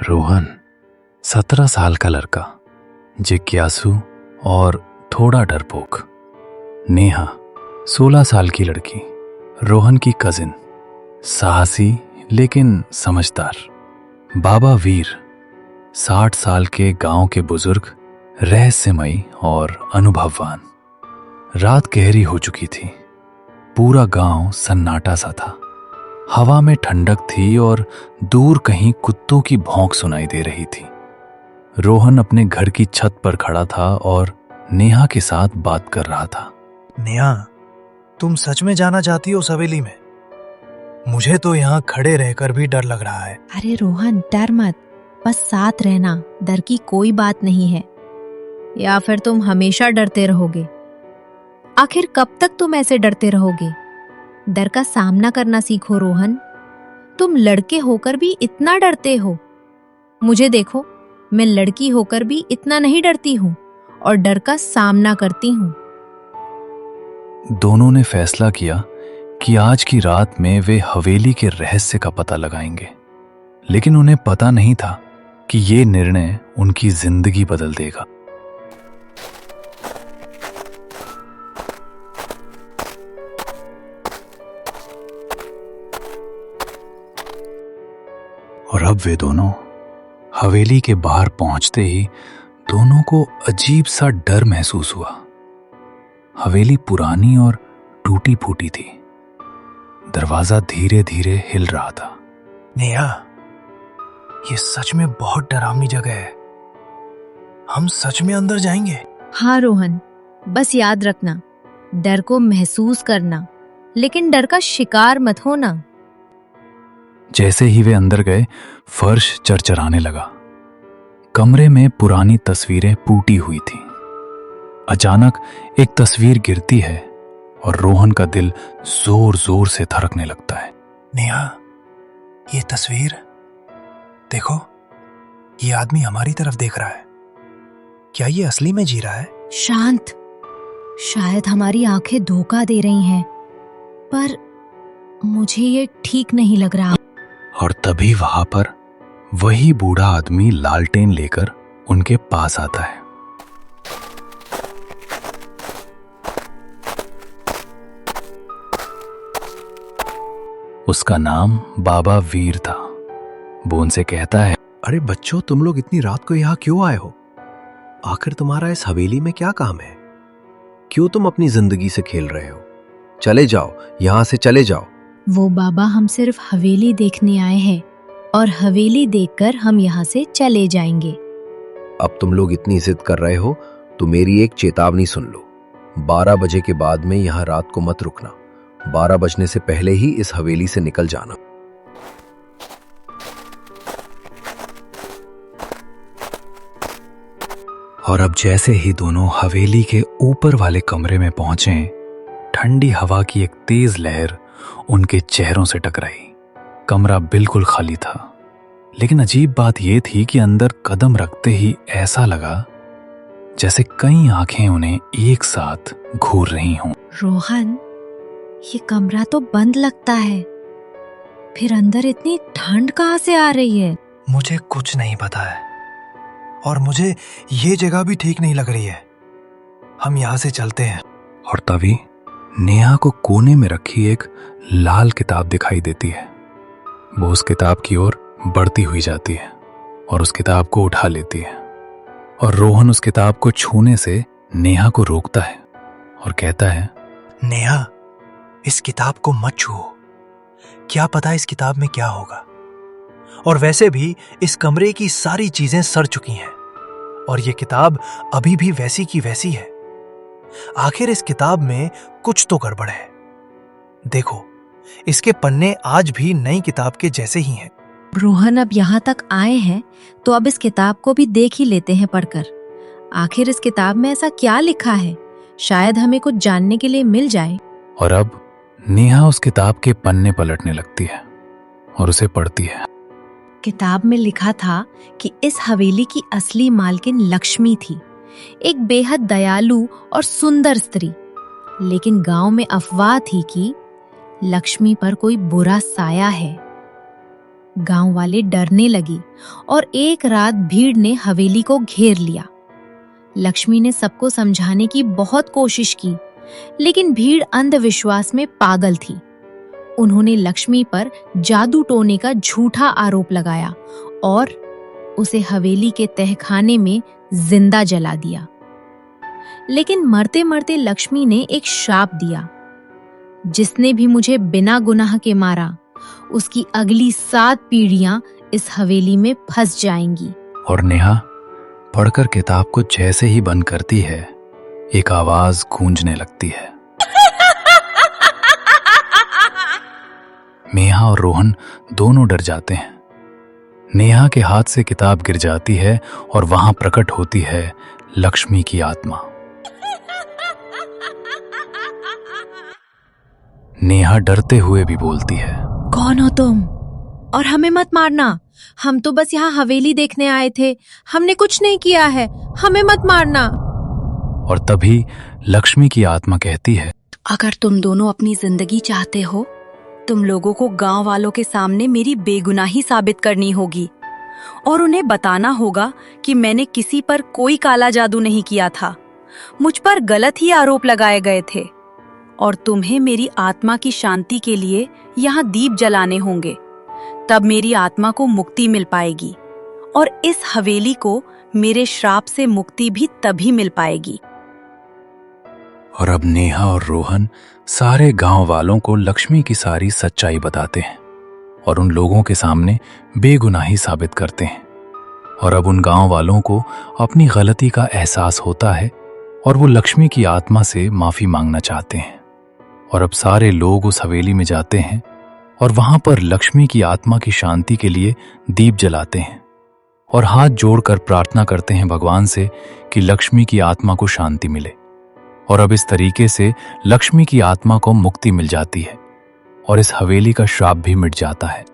रोहन 17 साल का लड़का, जिज्ञासु और थोड़ा डरपोक। नेहा 16 साल की लड़की, रोहन की कजिन, साहसी लेकिन समझदार। बाबा वीर 60 साल के गांव के बुजुर्ग, रहस्यमयी और अनुभववान। रात गहरी हो चुकी थी। पूरा गांव सन्नाटा सा था। हवा में ठंडक थी और दूर कहीं कुत्तों की भौंक सुनाई दे रही थी। रोहन अपने घर की छत पर खड़ा था और नेहा के साथ बात कर रहा था। नेहा, तुम सच में जाना चाहती हो उस हवेली में? मुझे तो यहाँ खड़े रहकर भी डर लग रहा है। अरे रोहन, डर मत, बस साथ रहना। डर की कोई बात नहीं है। या फिर तुम हमेशा डरते रहोगे? आखिर कब तक तुम ऐसे डरते रहोगे? डर का सामना करना सीखो रोहन। तुम लड़के होकर भी इतना डरते हो। मुझे देखो, मैं लड़की होकर भी इतना नहीं डरती हूँ और डर का सामना करती हूँ। दोनों ने फैसला किया कि आज की रात में वे हवेली के रहस्य का पता लगाएंगे, लेकिन उन्हें पता नहीं था कि ये निर्णय उनकी जिंदगी बदल देगा। और अब वे दोनों हवेली के बाहर पहुंचते ही दोनों को अजीब सा डर महसूस हुआ। हवेली पुरानी और टूटी फूटी थी। दरवाजा धीरे धीरे हिल रहा था। नेहा, ये सच में बहुत डरावनी जगह है। हम सच में अंदर जाएंगे? हाँ रोहन, बस याद रखना, डर को महसूस करना, लेकिन डर का शिकार मत होना। जैसे ही वे अंदर गए, फर्श चरचराने लगा। कमरे में पुरानी तस्वीरें टूटी हुई थीं। अचानक एक तस्वीर गिरती है और रोहन का दिल जोर जोर से धड़कने लगता है। नेहा, ये तस्वीर देखो, ये आदमी हमारी तरफ देख रहा है। क्या ये असली में जी रहा है? शांत, शायद हमारी आंखें धोखा दे रही हैं, पर मुझे ये ठीक नहीं लग रहा। और तभी वहां पर वही बूढ़ा आदमी लालटेन लेकर उनके पास आता है। उसका नाम बाबा वीर था। वो उनसे कहता है, अरे बच्चों, तुम लोग इतनी रात को यहाँ क्यों आए हो? आखिर तुम्हारा इस हवेली में क्या काम है? क्यों तुम अपनी जिंदगी से खेल रहे हो? चले जाओ, यहाँ से चले जाओ। वो बाबा, हम सिर्फ हवेली देखने आए हैं और हवेली देखकर हम यहाँ से चले जाएंगे। अब तुम लोग इतनी जिद कर रहे हो तो मेरी एक चेतावनी सुन लो। 12 बजे के बाद में यहाँ रात को मत रुकना। 12 बजने से पहले ही इस हवेली से निकल जाना। और अब जैसे ही दोनों हवेली के ऊपर वाले कमरे में पहुंचे, ठंडी हवा की एक तेज लहर उनके चेहरों से टकराई। कमरा बिल्कुल खाली था, लेकिन अजीब बात यह थी कि अंदर कदम रखते ही ऐसा लगा जैसे कई आंखें उन्हें एक साथ घूर रही हों। रोहन, ये कमरा तो बंद लगता है, फिर अंदर इतनी ठंड कहाँ से आ रही है? मुझे कुछ नहीं पता है और मुझे ये जगह भी ठीक नहीं लग रही है। हम यहाँ से चलते हैं। और तभी नेहा को कोने में रखी एक लाल किताब दिखाई देती है। वो उस किताब की ओर बढ़ती हुई जाती है और उस किताब को उठा लेती है। और रोहन उस किताब को छूने से नेहा को रोकता है और कहता है, नेहा, इस किताब को मत छुओ। क्या पता इस किताब में क्या होगा। और वैसे भी इस कमरे की सारी चीजें सड़ चुकी हैं और ये किताब अभी भी वैसी की वैसी है। आखिर इस किताब में कुछ तो गड़बड़ है। देखो, इसके पन्ने आज भी नई किताब के जैसे ही हैं। रोहन, अब यहाँ तक आए हैं तो अब इस किताब को भी देख ही लेते हैं पढ़कर। आखिर इस किताब में ऐसा क्या लिखा है? शायद हमें कुछ जानने के लिए मिल जाए। और अब नेहा उस किताब के पन्ने पलटने लगती है और उसे पढ़ती है। किताब में लिखा था कि इस हवेली की असली मालकिन लक्ष्मी थी, एक बेहद दयालु और सुंदर स्त्री। लेकिन गांव में अफवाह थी कि लक्ष्मी पर कोई बुरा साया है। गांव वाले डरने लगे और एक रात भीड़ ने हवेली को घेर लिया। लक्ष्मी ने सबको समझाने की बहुत कोशिश की, लेकिन भीड़ अंधविश्वास में पागल थी। उन्होंने लक्ष्मी पर जादू टोने का झूठा आरोप लगाया और उसे हवेली के तहखाने में जिंदा जला दिया। लेकिन मरते मरते लक्ष्मी ने एक श्राप दिया, जिसने भी मुझे बिना गुनाह के मारा उसकी अगली 7 पीढ़ियां इस हवेली में फंस जाएंगी। और नेहा पढ़कर किताब को जैसे ही बंद करती है, एक आवाज गूंजने लगती है। नेहा और रोहन दोनों डर जाते हैं। नेहा के हाथ से किताब गिर जाती है और वहां प्रकट होती है लक्ष्मी की आत्मा। नेहा डरते हुए भी बोलती है, कौन हो तुम? और हमें मत मारना, हम तो बस यहाँ हवेली देखने आए थे, हमने कुछ नहीं किया है, हमें मत मारना। और तभी लक्ष्मी की आत्मा कहती है, अगर तुम दोनों अपनी जिंदगी चाहते हो, तुम लोगों को गांव वालों के सामने मेरी बेगुनाही साबित करनी होगी और उन्हें बताना होगा कि मैंने किसी पर कोई काला जादू नहीं किया था। मुझ पर गलत ही आरोप लगाए गए थे और तुम्हें मेरी आत्मा की शांति के लिए यहाँ दीप जलाने होंगे। तब मेरी आत्मा को मुक्ति मिल पाएगी और इस हवेली को मेरे श्राप से मुक्ति भी तभी मिल पाएगी। और अब नेहा और रोहन सारे गांव वालों को लक्ष्मी की सारी सच्चाई बताते हैं और उन लोगों के सामने बेगुनाही साबित करते हैं। और अब उन गांव वालों को अपनी गलती का एहसास होता है और वो लक्ष्मी की आत्मा से माफी मांगना चाहते हैं। और अब सारे लोग उस हवेली में जाते हैं और वहां पर लक्ष्मी की आत्मा की शांति के लिए दीप जलाते हैं और हाथ जोड़कर प्रार्थना करते हैं भगवान से कि लक्ष्मी की आत्मा को शांति मिले। और अब इस तरीके से लक्ष्मी की आत्मा को मुक्ति मिल जाती है और इस हवेली का श्राप भी मिट जाता है।